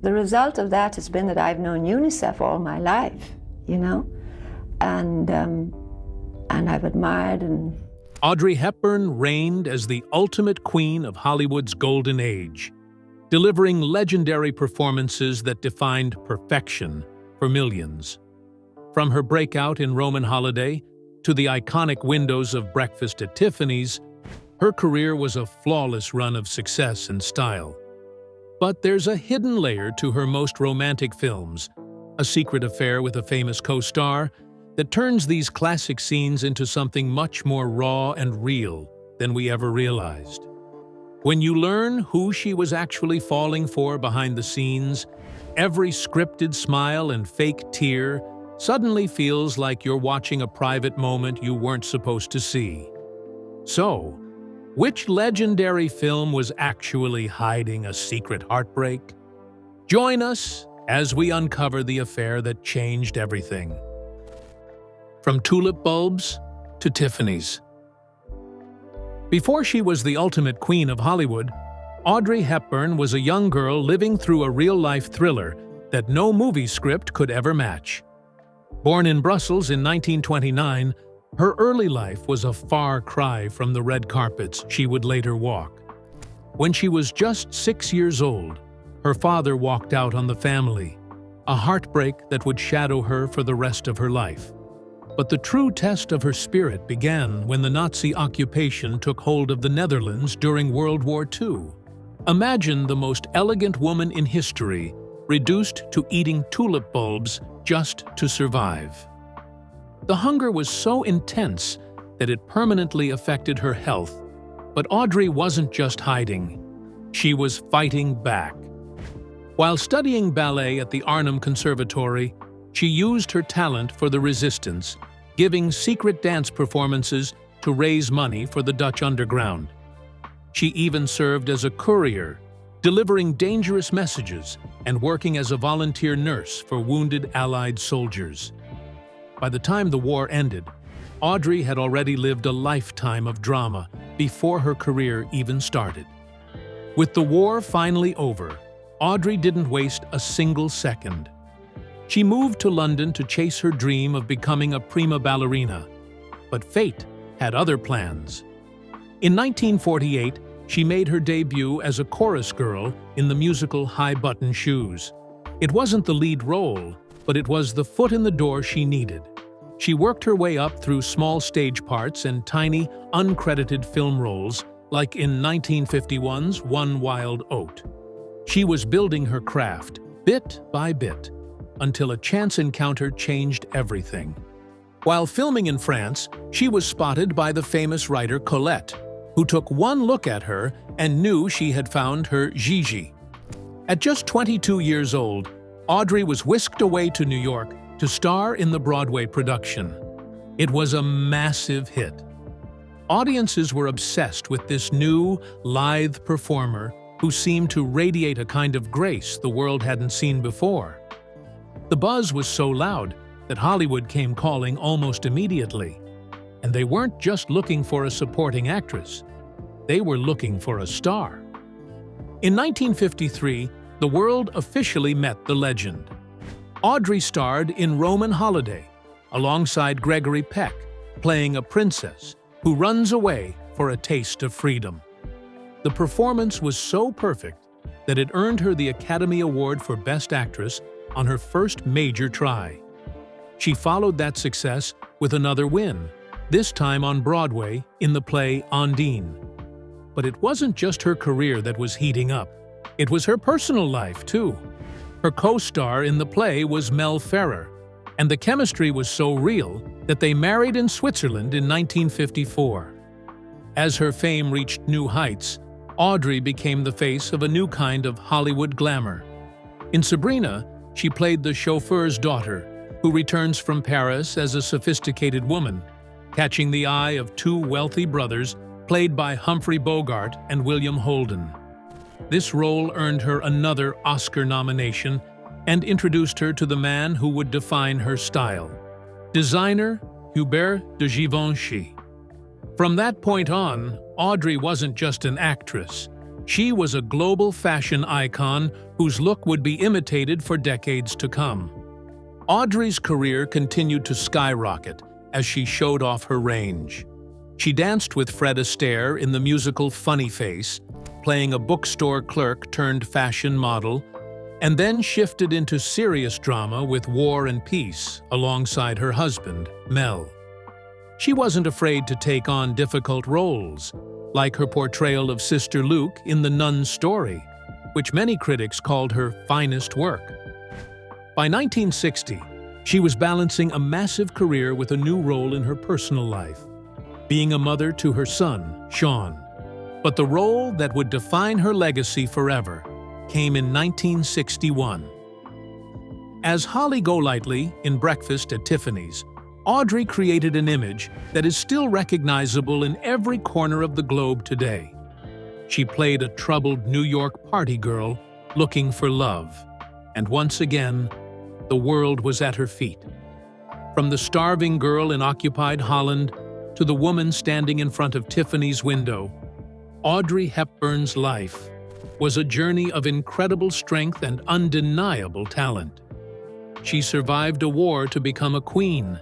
the result of that has been that I've known UNICEF all my life, you know, and I've admired and... Audrey Hepburn reigned as the ultimate queen of Hollywood's golden age, delivering legendary performances that defined perfection for millions. From her breakout in Roman Holiday to the iconic windows of Breakfast at Tiffany's, her career was a flawless run of success and style. But there's a hidden layer to her most romantic films, a secret affair with a famous co-star that turns these classic scenes into something much more raw and real than we ever realized. When you learn who she was actually falling for behind the scenes, every scripted smile and fake tear suddenly feels like you're watching a private moment you weren't supposed to see. So, which legendary film was actually hiding a secret heartbreak? Join us as we uncover the affair that changed everything. From tulip bulbs to Tiffany's. Before she was the ultimate queen of Hollywood, Audrey Hepburn was a young girl living through a real-life thriller that no movie script could ever match. Born in Brussels in 1929, her early life was a far cry from the red carpets she would later walk. When she was just 6 years old, her father walked out on the family, a heartbreak that would shadow her for the rest of her life. But the true test of her spirit began when the Nazi occupation took hold of the Netherlands during World War II. Imagine the most elegant woman in history reduced to eating tulip bulbs just to survive. The hunger was so intense that it permanently affected her health. But Audrey wasn't just hiding. She was fighting back. While studying ballet at the Arnhem Conservatory, she used her talent for the resistance, giving secret dance performances to raise money for the Dutch underground. She even served as a courier, delivering dangerous messages and working as a volunteer nurse for wounded Allied soldiers. By the time the war ended, Audrey had already lived a lifetime of drama before her career even started. With the war finally over, Audrey didn't waste a single second. She moved to London to chase her dream of becoming a prima ballerina. But fate had other plans. In 1948, she made her debut as a chorus girl in the musical High Button Shoes. It wasn't the lead role, but it was the foot in the door she needed. She worked her way up through small stage parts and tiny, uncredited film roles, like in 1951's One Wild Oat. She was building her craft, bit by bit, until a chance encounter changed everything. While filming in France, she was spotted by the famous writer Colette, who took one look at her and knew she had found her Gigi. At just 22 years old, Audrey was whisked away to New York to star in the Broadway production. It was a massive hit. Audiences were obsessed with this new, lithe performer who seemed to radiate a kind of grace the world hadn't seen before. The buzz was so loud that Hollywood came calling almost immediately. And they weren't just looking for a supporting actress. They were looking for a star. In 1953, the world officially met the legend. Audrey starred in Roman Holiday, alongside Gregory Peck, playing a princess who runs away for a taste of freedom. The performance was so perfect that it earned her the Academy Award for Best Actress on her first major try. She followed that success with another win, this time on Broadway in the play Ondine. But it wasn't just her career that was heating up. It was her personal life, too. Her co-star in the play was Mel Ferrer, and the chemistry was so real that they married in Switzerland in 1954. As her fame reached new heights, Audrey became the face of a new kind of Hollywood glamour. In Sabrina, she played the chauffeur's daughter, who returns from Paris as a sophisticated woman, catching the eye of two wealthy brothers played by Humphrey Bogart and William Holden. This role earned her another Oscar nomination and introduced her to the man who would define her style, designer Hubert de Givenchy. From that point on, Audrey wasn't just an actress. She was a global fashion icon whose look would be imitated for decades to come. Audrey's career continued to skyrocket as she showed off her range. She danced with Fred Astaire in the musical Funny Face, playing a bookstore clerk turned fashion model, and then shifted into serious drama with War and Peace alongside her husband, Mel. She wasn't afraid to take on difficult roles, like her portrayal of Sister Luke in The Nun's Story, which many critics called her finest work. By 1960, she was balancing a massive career with a new role in her personal life, being a mother to her son, Sean. But the role that would define her legacy forever came in 1961. As Holly Golightly in Breakfast at Tiffany's, Audrey created an image that is still recognizable in every corner of the globe today. She played a troubled New York party girl looking for love, and once again, the world was at her feet. From the starving girl in occupied Holland to the woman standing in front of Tiffany's window, Audrey Hepburn's life was a journey of incredible strength and undeniable talent. She survived a war to become a queen,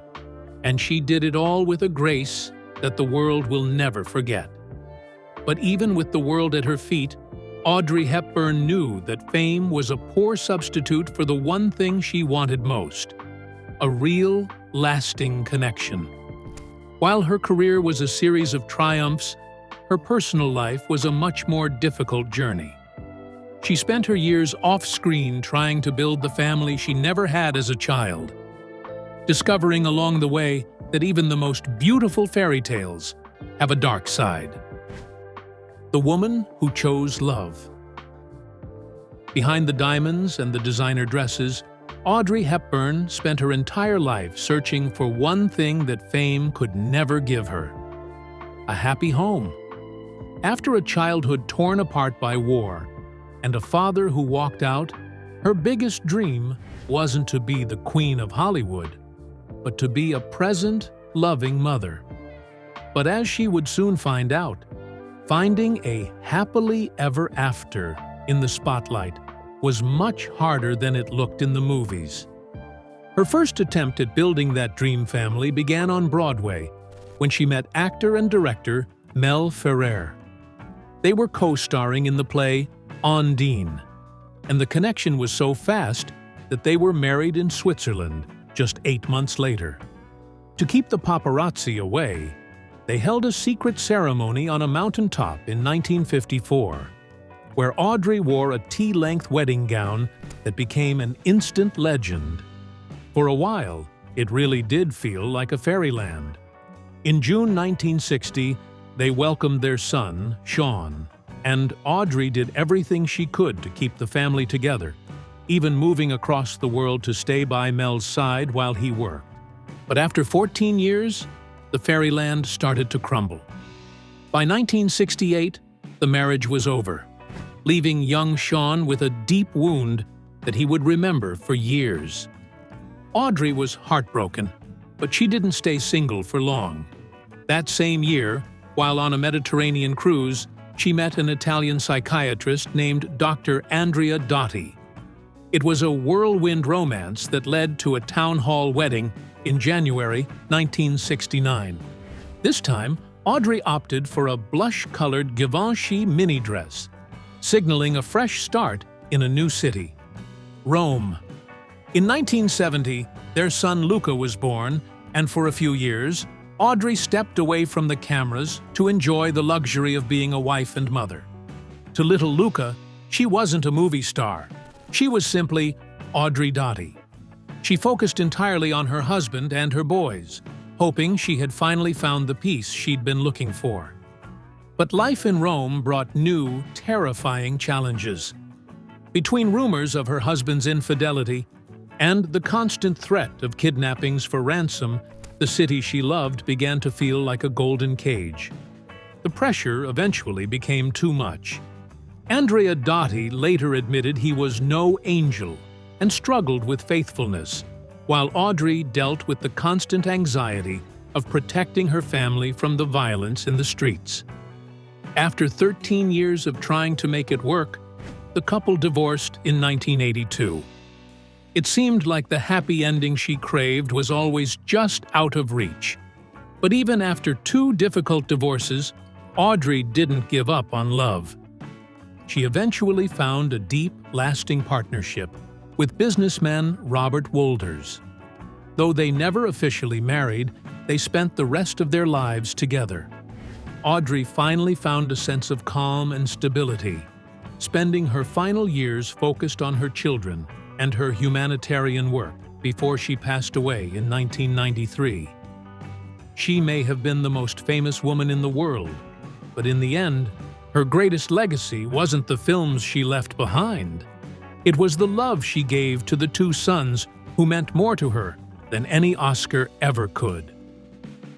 and she did it all with a grace that the world will never forget. But even with the world at her feet, Audrey Hepburn knew that fame was a poor substitute for the one thing she wanted most: a real, lasting connection. While her career was a series of triumphs, her personal life was a much more difficult journey. She spent her years off-screen trying to build the family she never had as a child, discovering along the way that even the most beautiful fairy tales have a dark side. The woman who chose love. Behind the diamonds and the designer dresses, Audrey Hepburn spent her entire life searching for one thing that fame could never give her: a happy home. After a childhood torn apart by war and a father who walked out, her biggest dream wasn't to be the Queen of Hollywood, but to be a present, loving mother. But as she would soon find out, finding a happily ever after in the spotlight was much harder than it looked in the movies. Her first attempt at building that dream family began on Broadway when she met actor and director Mel Ferrer. They were co-starring in the play Ondine, and the connection was so fast that they were married in Switzerland just 8 months later. To keep the paparazzi away, they held a secret ceremony on a mountaintop in 1954, where Audrey wore a tea-length wedding gown that became an instant legend. For a while, it really did feel like a fairyland. In June 1960, they welcomed their son, Sean, and Audrey did everything she could to keep the family together, even moving across the world to stay by Mel's side while he worked. But after 14 years, the fairyland started to crumble. By 1968, the marriage was over, leaving young Sean with a deep wound that he would remember for years. Audrey was heartbroken, but she didn't stay single for long. That same year, while on a Mediterranean cruise, she met an Italian psychiatrist named Dr. Andrea Dotti. It was a whirlwind romance that led to a town hall wedding in January 1969. This time, Audrey opted for a blush-colored Givenchy mini dress, signaling a fresh start in a new city, Rome. In 1970, their son Luca was born, and for a few years, Audrey stepped away from the cameras to enjoy the luxury of being a wife and mother. To little Luca, she wasn't a movie star. She was simply Audrey Dotti. She focused entirely on her husband and her boys, hoping she had finally found the peace she'd been looking for. But life in Rome brought new, terrifying challenges. Between rumors of her husband's infidelity and the constant threat of kidnappings for ransom, the city she loved began to feel like a golden cage. The pressure eventually became too much. Andrea Dotti later admitted he was no angel and struggled with faithfulness, while Audrey dealt with the constant anxiety of protecting her family from the violence in the streets. After 13 years of trying to make it work, the couple divorced in 1982. It seemed like the happy ending she craved was always just out of reach. But even after 2 difficult divorces, Audrey didn't give up on love. She eventually found a deep, lasting partnership with businessman Robert Wolders. Though they never officially married, they spent the rest of their lives together. Audrey finally found a sense of calm and stability, spending her final years focused on her children and her humanitarian work before she passed away in 1993. She may have been the most famous woman in the world, but in the end, her greatest legacy wasn't the films she left behind. It was the love she gave to the 2 sons who meant more to her than any Oscar ever could.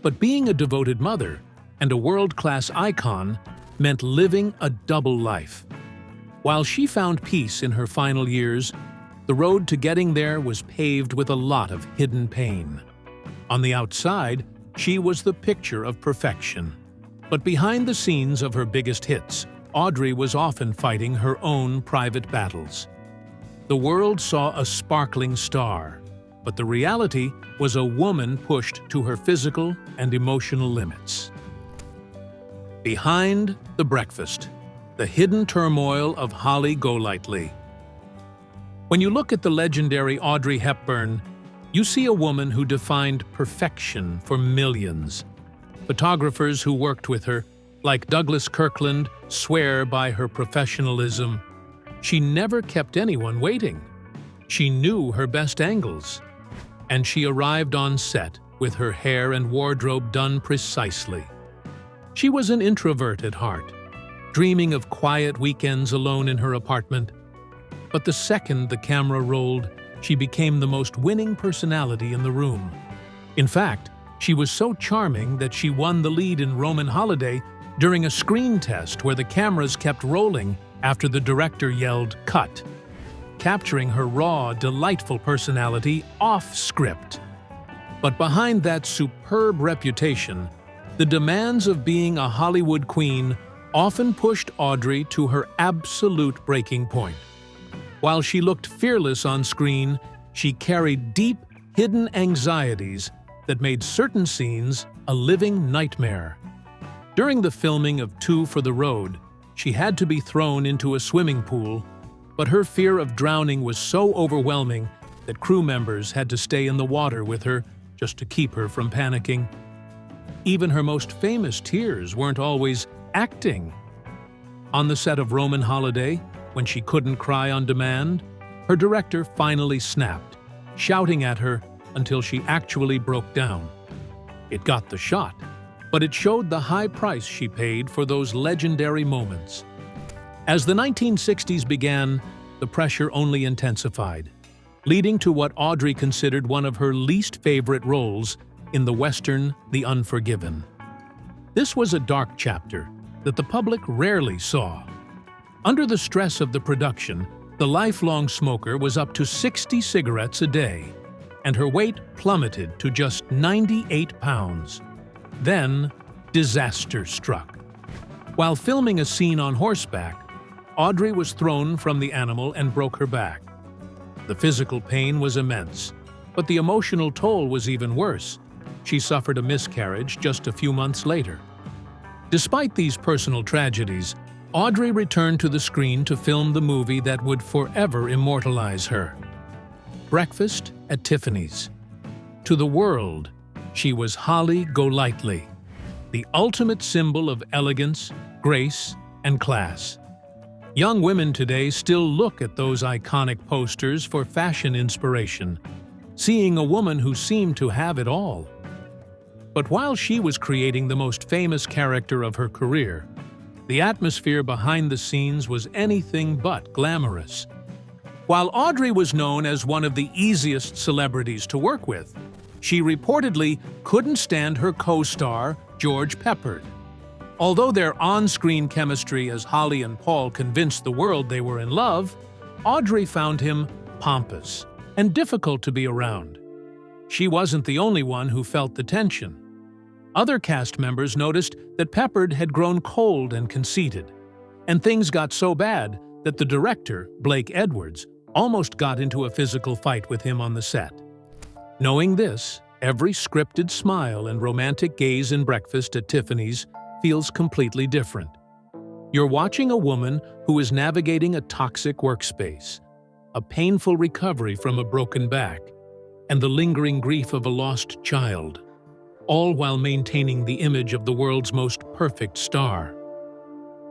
But being a devoted mother and a world-class icon meant living a double life. While she found peace in her final years, the road to getting there was paved with a lot of hidden pain. On the outside, she was the picture of perfection. But behind the scenes of her biggest hits, Audrey was often fighting her own private battles. The world saw a sparkling star, but the reality was a woman pushed to her physical and emotional limits. Behind the breakfast, the hidden turmoil of Holly Golightly. When you look at the legendary Audrey Hepburn, you see a woman who defined perfection for millions. Photographers who worked with her, like Douglas Kirkland, swear by her professionalism. She never kept anyone waiting. She knew her best angles. And she arrived on set with her hair and wardrobe done precisely. She was an introvert at heart, dreaming of quiet weekends alone in her apartment. But the second the camera rolled, she became the most winning personality in the room. In fact, she was so charming that she won the lead in Roman Holiday during a screen test where the cameras kept rolling after the director yelled, "Cut," capturing her raw, delightful personality off script. But behind that superb reputation, the demands of being a Hollywood queen often pushed Audrey to her absolute breaking point. While she looked fearless on screen, she carried deep, hidden anxieties that made certain scenes a living nightmare. During the filming of 2 for the Road, she had to be thrown into a swimming pool, but her fear of drowning was so overwhelming that crew members had to stay in the water with her just to keep her from panicking. Even her most famous tears weren't always acting. On the set of Roman Holiday, when she couldn't cry on demand, her director finally snapped, shouting at her until she actually broke down. It got the shot, but it showed the high price she paid for those legendary moments. As the 1960s began, the pressure only intensified, leading to what Audrey considered one of her least favorite roles in the Western The Unforgiven. This was a dark chapter that the public rarely saw. Under the stress of the production, the lifelong smoker was up to 60 cigarettes a day, and her weight plummeted to just 98 pounds. Then, disaster struck. While filming a scene on horseback, Audrey was thrown from the animal and broke her back. The physical pain was immense, but the emotional toll was even worse. She suffered a miscarriage just a few months later. Despite these personal tragedies, Audrey returned to the screen to film the movie that would forever immortalize her. Breakfast at Tiffany's. To the world, she was Holly Golightly, the ultimate symbol of elegance, grace, and class. Young women today still look at those iconic posters for fashion inspiration, seeing a woman who seemed to have it all. But while she was creating the most famous character of her career, the atmosphere behind the scenes was anything but glamorous. While Audrey was known as one of the easiest celebrities to work with, she reportedly couldn't stand her co-star, George Peppard. Although their on-screen chemistry as Holly and Paul convinced the world they were in love, Audrey found him pompous and difficult to be around. She wasn't the only one who felt the tension. Other cast members noticed that Hepburn had grown cold and conceited, and things got so bad that the director, Blake Edwards, almost got into a physical fight with him on the set. Knowing this, every scripted smile and romantic gaze in Breakfast at Tiffany's feels completely different. You're watching a woman who is navigating a toxic workspace, a painful recovery from a broken back, and the lingering grief of a lost child, all while maintaining the image of the world's most perfect star.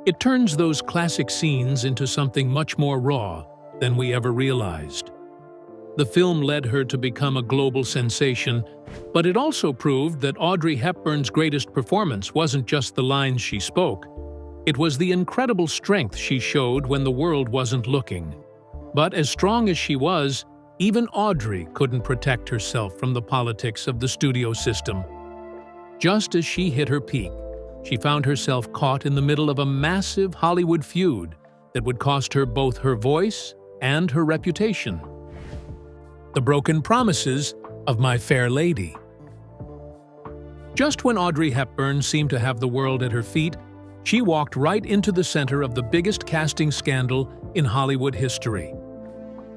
It turns those classic scenes into something much more raw than we ever realized. The film led her to become a global sensation, but it also proved that Audrey Hepburn's greatest performance wasn't just the lines she spoke. It was the incredible strength she showed when the world wasn't looking. But as strong as she was, even Audrey couldn't protect herself from the politics of the studio system. Just as she hit her peak, she found herself caught in the middle of a massive Hollywood feud that would cost her both her voice and her reputation. The broken promises of My Fair Lady. Just when Audrey Hepburn seemed to have the world at her feet, she walked right into the center of the biggest casting scandal in Hollywood history.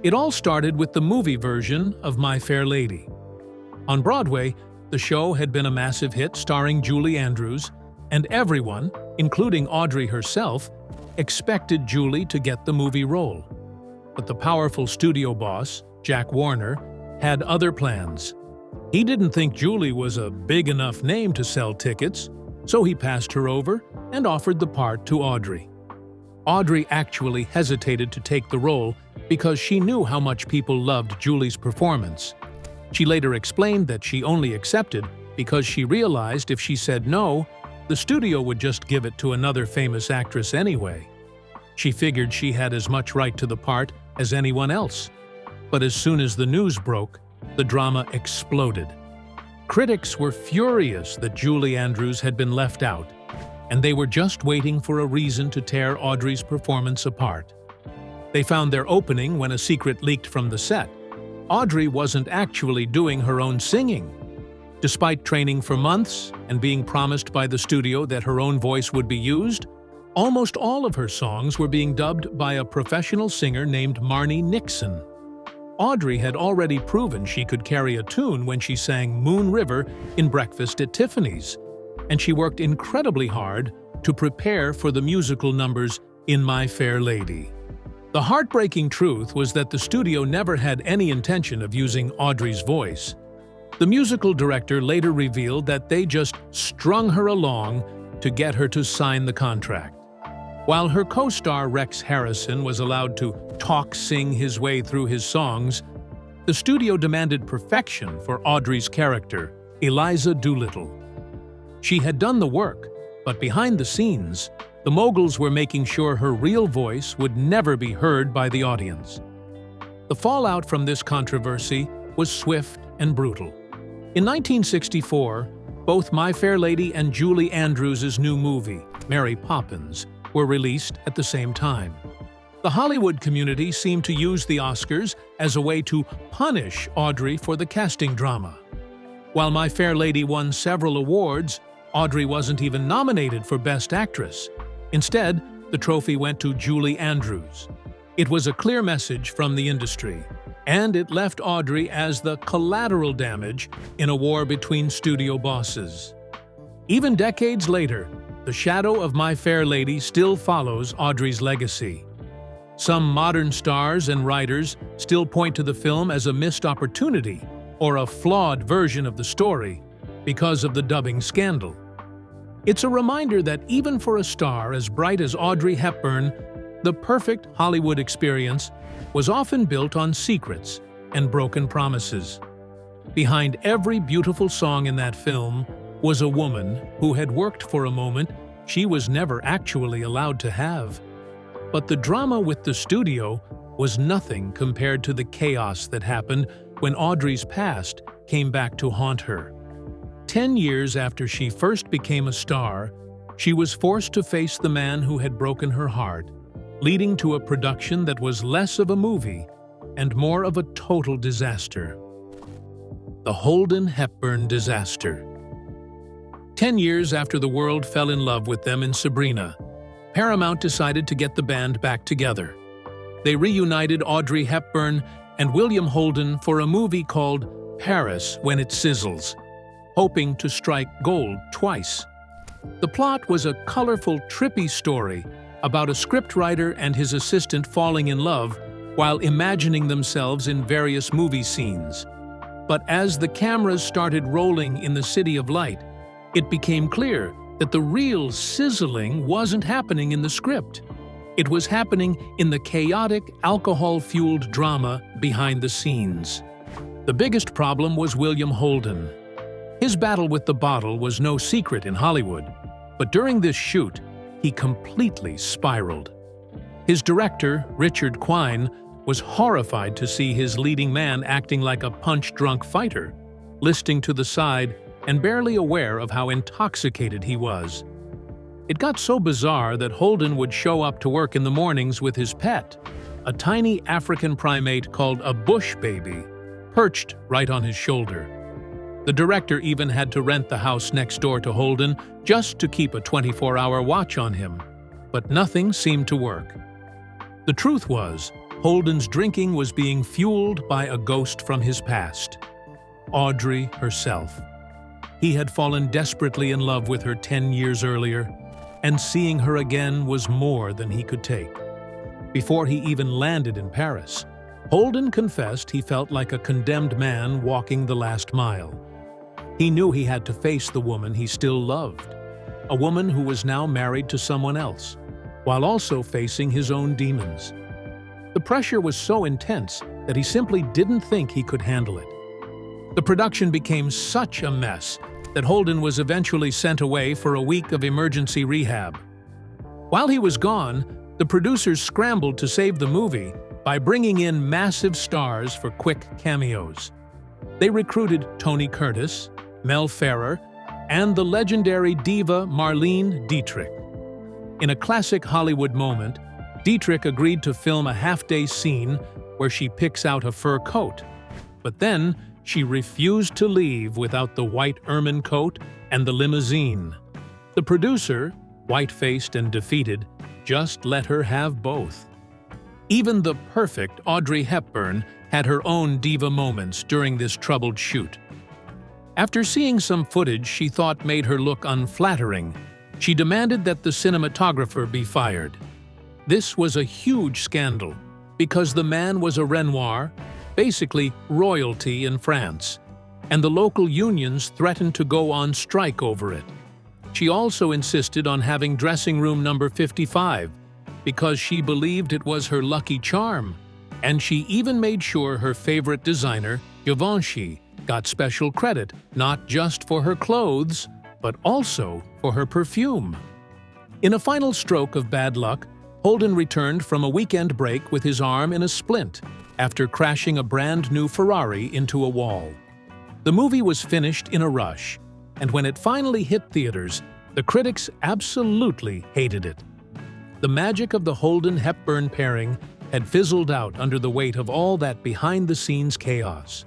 It all started with the movie version of My Fair Lady. On Broadway, the show had been a massive hit starring Julie Andrews, and everyone, including Audrey herself, expected Julie to get the movie role. But the powerful studio boss, Jack Warner, had other plans. He didn't think Julie was a big enough name to sell tickets, so he passed her over and offered the part to Audrey. Audrey actually hesitated to take the role because she knew how much people loved Julie's performance. She later explained that she only accepted because she realized if she said no, the studio would just give it to another famous actress anyway. She figured she had as much right to the part as anyone else. But as soon as the news broke, the drama exploded. Critics were furious that Julie Andrews had been left out, and they were just waiting for a reason to tear Audrey's performance apart. They found their opening when a secret leaked from the set. Audrey wasn't actually doing her own singing. Despite training for months and being promised by the studio that her own voice would be used, almost all of her songs were being dubbed by a professional singer named Marni Nixon. Audrey had already proven she could carry a tune when she sang Moon River in Breakfast at Tiffany's, and she worked incredibly hard to prepare for the musical numbers in My Fair Lady. The heartbreaking truth was that the studio never had any intention of using Audrey's voice. The musical director later revealed that they just strung her along to get her to sign the contract. While her co-star Rex Harrison was allowed to talk-sing his way through his songs, the studio demanded perfection for Audrey's character, Eliza Doolittle. She had done the work, but behind the scenes, the moguls were making sure her real voice would never be heard by the audience. The fallout from this controversy was swift and brutal. In 1964, both My Fair Lady and Julie Andrews' new movie, Mary Poppins, were released at the same time. The Hollywood community seemed to use the Oscars as a way to punish Audrey for the casting drama. While My Fair Lady won several awards, Audrey wasn't even nominated for Best Actress. Instead, the trophy went to Julie Andrews. It was a clear message from the industry, and it left Audrey as the collateral damage in a war between studio bosses. Even decades later, the shadow of My Fair Lady still follows Audrey's legacy. Some modern stars and writers still point to the film as a missed opportunity or a flawed version of the story because of the dubbing scandal. It's a reminder that even for a star as bright as Audrey Hepburn, the perfect Hollywood experience was often built on secrets and broken promises. Behind every beautiful song in that film was a woman who had worked for a moment she was never actually allowed to have. But the drama with the studio was nothing compared to the chaos that happened when Audrey's past came back to haunt her. 10 years after she first became a star, she was forced to face the man who had broken her heart, leading to a production that was less of a movie and more of a total disaster. The Holden Hepburn disaster. 10 years after the world fell in love with them in Sabrina, Paramount decided to get the band back together. They reunited Audrey Hepburn and William Holden for a movie called Paris When It Sizzles, hoping to strike gold twice. The plot was a colorful, trippy story about a scriptwriter and his assistant falling in love while imagining themselves in various movie scenes. But as the cameras started rolling in the City of Light, it became clear that the real sizzling wasn't happening in the script. It was happening in the chaotic, alcohol-fueled drama behind the scenes. The biggest problem was William Holden. His battle with the bottle was no secret in Hollywood, but during this shoot, he completely spiraled. His director, Richard Quine, was horrified to see his leading man acting like a punch-drunk fighter, listing to the side and barely aware of how intoxicated he was. It got so bizarre that Holden would show up to work in the mornings with his pet, a tiny African primate called a bush baby, perched right on his shoulder. The director even had to rent the house next door to Holden just to keep a 24-hour watch on him, but nothing seemed to work. The truth was, Holden's drinking was being fueled by a ghost from his past, Audrey herself. He had fallen desperately in love with her 10 years earlier, and seeing her again was more than he could take. Before he even landed in Paris, Holden confessed he felt like a condemned man walking the last mile. He knew he had to face the woman he still loved, a woman who was now married to someone else, while also facing his own demons. The pressure was so intense that he simply didn't think he could handle it. The production became such a mess that Holden was eventually sent away for a week of emergency rehab. While he was gone, the producers scrambled to save the movie by bringing in massive stars for quick cameos. They recruited Tony Curtis, Mel Ferrer, and the legendary diva Marlene Dietrich. In a classic Hollywood moment, Dietrich agreed to film a half-day scene where she picks out a fur coat, but then she refused to leave without the white ermine coat and the limousine. The producer, white-faced and defeated, just let her have both. Even the perfect Audrey Hepburn had her own diva moments during this troubled shoot. After seeing some footage she thought made her look unflattering, she demanded that the cinematographer be fired. This was a huge scandal because the man was a Renoir, basically royalty in France, and the local unions threatened to go on strike over it. She also insisted on having dressing room number 55 because she believed it was her lucky charm, and she even made sure her favorite designer, Givenchy, got special credit not just for her clothes, but also for her perfume. In a final stroke of bad luck, Holden returned from a weekend break with his arm in a splint after crashing a brand-new Ferrari into a wall. The movie was finished in a rush, and when it finally hit theaters, the critics absolutely hated it. The magic of the Holden-Hepburn pairing had fizzled out under the weight of all that behind-the-scenes chaos.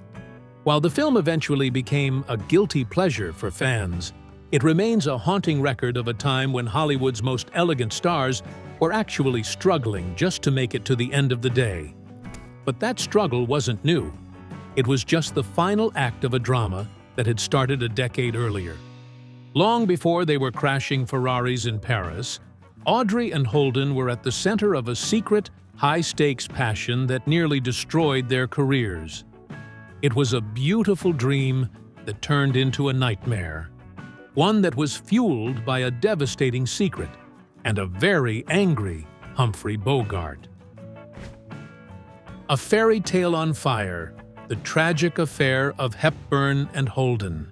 While the film eventually became a guilty pleasure for fans, it remains a haunting record of a time when Hollywood's most elegant stars were actually struggling just to make it to the end of the day. But that struggle wasn't new. It was just the final act of a drama that had started a decade earlier. Long before they were crashing Ferraris in Paris, Audrey and Holden were at the center of a secret, high-stakes passion that nearly destroyed their careers. It was a beautiful dream that turned into a nightmare, one that was fueled by a devastating secret and a very angry Humphrey Bogart. A Fairy Tale on Fire, the tragic affair of Hepburn and Holden.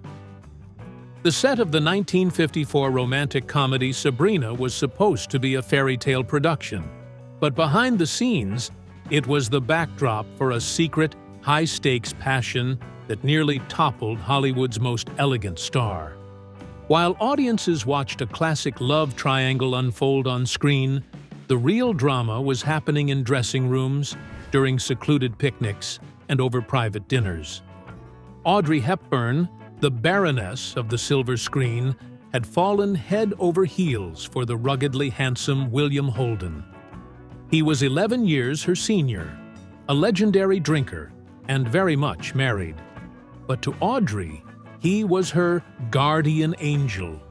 The set of the 1954 romantic comedy Sabrina was supposed to be a fairy tale production, but behind the scenes, it was the backdrop for a secret, high-stakes passion that nearly toppled Hollywood's most elegant star. While audiences watched a classic love triangle unfold on screen, the real drama was happening in dressing rooms, during secluded picnics, and over private dinners. Audrey Hepburn, the Baroness of the silver screen, had fallen head over heels for the ruggedly handsome William Holden. He was 11 years her senior, a legendary drinker, and very much married. But to Audrey, he was her guardian angel.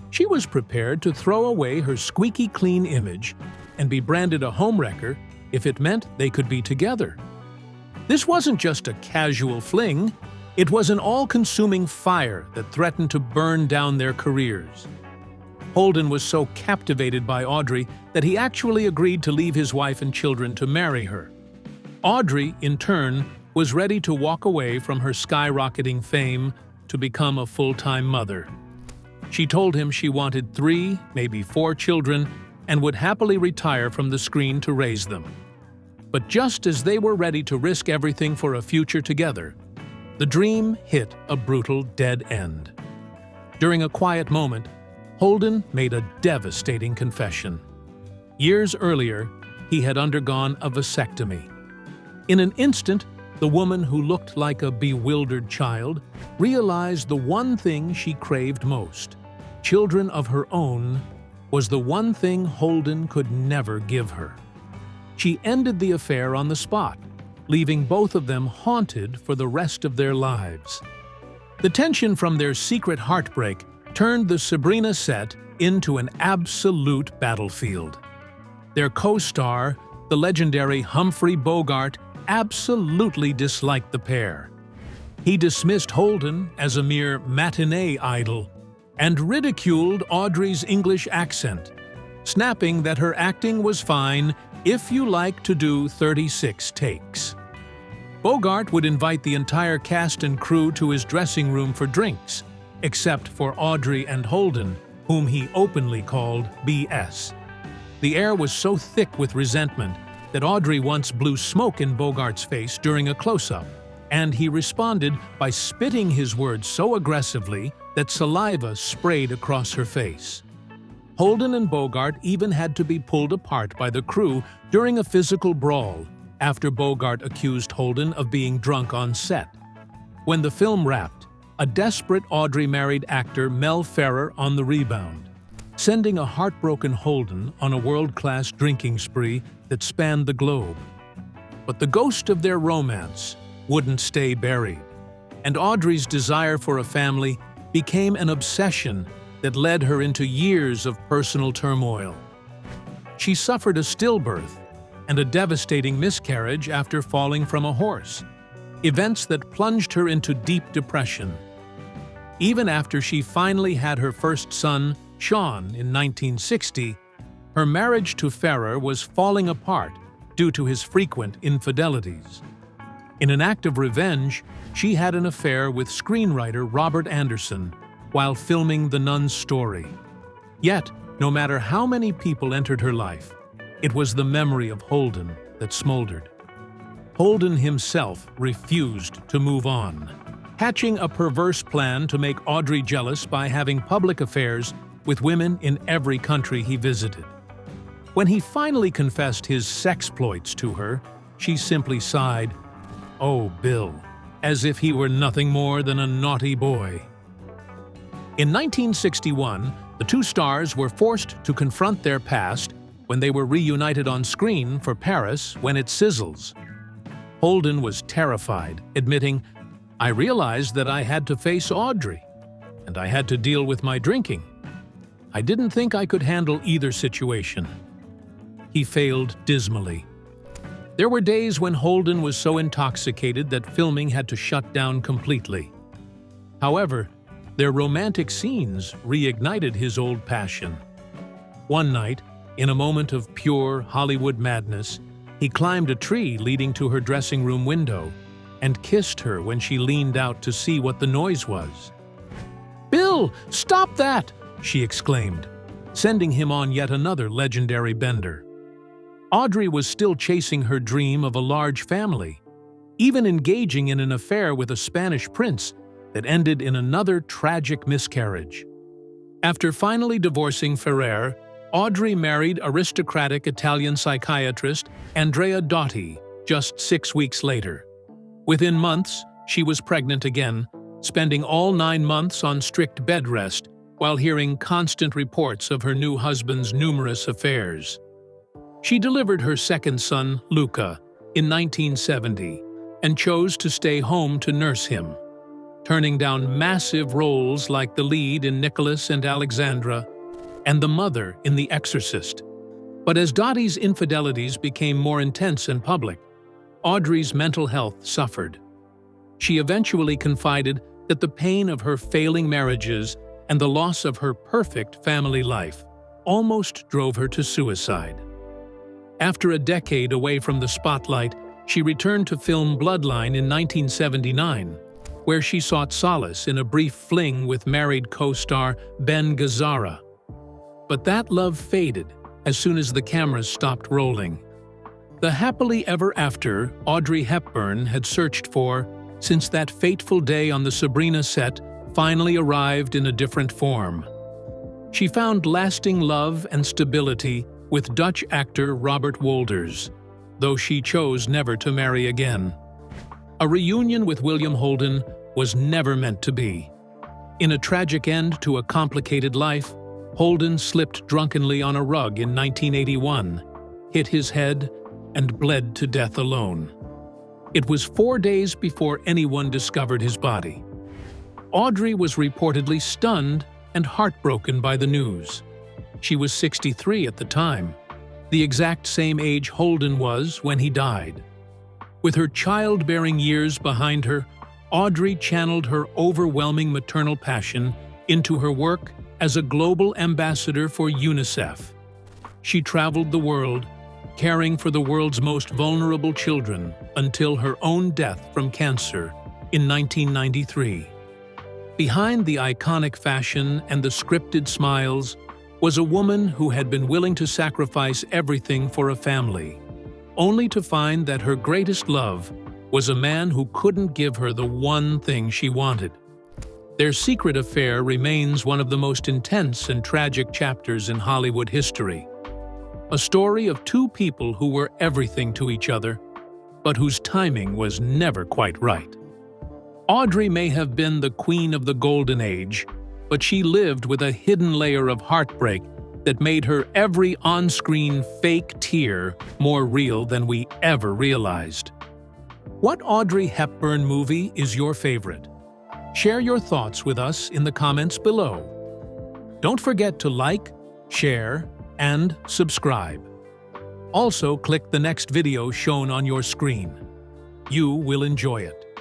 She was prepared to throw away her squeaky clean image and be branded a homewrecker if it meant they could be together. This wasn't just a casual fling, it was an all-consuming fire that threatened to burn down their careers. Holden was so captivated by Audrey that he actually agreed to leave his wife and children to marry her. Audrey, in turn, was ready to walk away from her skyrocketing fame to become a full-time mother. She told him she wanted 3, maybe 4 children and would happily retire from the screen to raise them. But just as they were ready to risk everything for a future together, the dream hit a brutal dead end. During a quiet moment, Holden made a devastating confession. Years earlier, he had undergone a vasectomy. In an instant, the woman who looked like a bewildered child realized the one thing she craved most, children of her own, was the one thing Holden could never give her. She ended the affair on the spot, leaving both of them haunted for the rest of their lives. The tension from their secret heartbreak turned the Sabrina set into an absolute battlefield. Their co-star, the legendary Humphrey Bogart, absolutely disliked the pair. He dismissed Holden as a mere matinee idol and ridiculed Audrey's English accent, snapping that her acting was fine if you like to do 36 takes. Bogart would invite the entire cast and crew to his dressing room for drinks, except for Audrey and Holden, whom he openly called BS. The air was so thick with resentment that Audrey once blew smoke in Bogart's face during a close-up, and he responded by spitting his words so aggressively that saliva sprayed across her face. Holden and Bogart even had to be pulled apart by the crew during a physical brawl after Bogart accused Holden of being drunk on set. When the film wrapped, a desperate Audrey married actor Mel Ferrer on the rebound, sending a heartbroken Holden on a world-class drinking spree that spanned the globe. But the ghost of their romance wouldn't stay buried, and Audrey's desire for a family became an obsession that led her into years of personal turmoil. She suffered a stillbirth and a devastating miscarriage after falling from a horse, events that plunged her into deep depression. Even after she finally had her first son, Sean, in 1960, her marriage to Ferrer was falling apart due to his frequent infidelities. In an act of revenge, she had an affair with screenwriter Robert Anderson while filming The Nun's Story. Yet, no matter how many people entered her life, it was the memory of Holden that smoldered. Holden himself refused to move on, hatching a perverse plan to make Audrey jealous by having public affairs with women in every country he visited. When he finally confessed his sexploits to her, she simply sighed, "Oh, Bill," as if he were nothing more than a naughty boy. In 1961, the two stars were forced to confront their past when they were reunited on screen for Paris When It Sizzles. Holden was terrified, admitting, "I realized that I had to face Audrey, and I had to deal with my drinking. I didn't think I could handle either situation." He failed dismally. There were days when Holden was so intoxicated that filming had to shut down completely. However, their romantic scenes reignited his old passion. One night, in a moment of pure Hollywood madness, he climbed a tree leading to her dressing room window and kissed her when she leaned out to see what the noise was. "Bill, stop that!" she exclaimed, sending him on yet another legendary bender. Audrey was still chasing her dream of a large family, even engaging in an affair with a Spanish prince that ended in another tragic miscarriage. After finally divorcing Ferrer, Audrey married aristocratic Italian psychiatrist Andrea Dotti just 6 weeks later. Within months, she was pregnant again, spending all 9 months on strict bed rest while hearing constant reports of her new husband's numerous affairs. She delivered her second son, Luca, in 1970 and chose to stay home to nurse him, turning down massive roles like the lead in Nicholas and Alexandra and the mother in The Exorcist. But as Dottie's infidelities became more intense and public, Audrey's mental health suffered. She eventually confided that the pain of her failing marriages and the loss of her perfect family life almost drove her to suicide. After a decade away from the spotlight, she returned to film Bloodline in 1979, where she sought solace in a brief fling with married co-star Ben Gazzara. But that love faded as soon as the cameras stopped rolling. The happily ever after Audrey Hepburn had searched for since that fateful day on the Sabrina set finally arrived in a different form. She found lasting love and stability with Dutch actor Robert Wolders, though she chose never to marry again. A reunion with William Holden was never meant to be. In a tragic end to a complicated life, Holden slipped drunkenly on a rug in 1981, hit his head, and bled to death alone. It was 4 days before anyone discovered his body. Audrey was reportedly stunned and heartbroken by the news. She was 63 at the time, the exact same age Holden was when he died. With her childbearing years behind her, Audrey channeled her overwhelming maternal passion into her work as a global ambassador for UNICEF. She traveled the world, caring for the world's most vulnerable children until her own death from cancer in 1993. Behind the iconic fashion and the scripted smiles was a woman who had been willing to sacrifice everything for a family, only to find that her greatest love was a man who couldn't give her the one thing she wanted. Their secret affair remains one of the most intense and tragic chapters in Hollywood history. A story of two people who were everything to each other, but whose timing was never quite right. Audrey may have been the queen of the golden age, but she lived with a hidden layer of heartbreak that made her every on-screen fake tear more real than we ever realized. What Audrey Hepburn movie is your favorite? Share your thoughts with us in the comments below. Don't forget to like, share, and subscribe. Also, click the next video shown on your screen. You will enjoy it.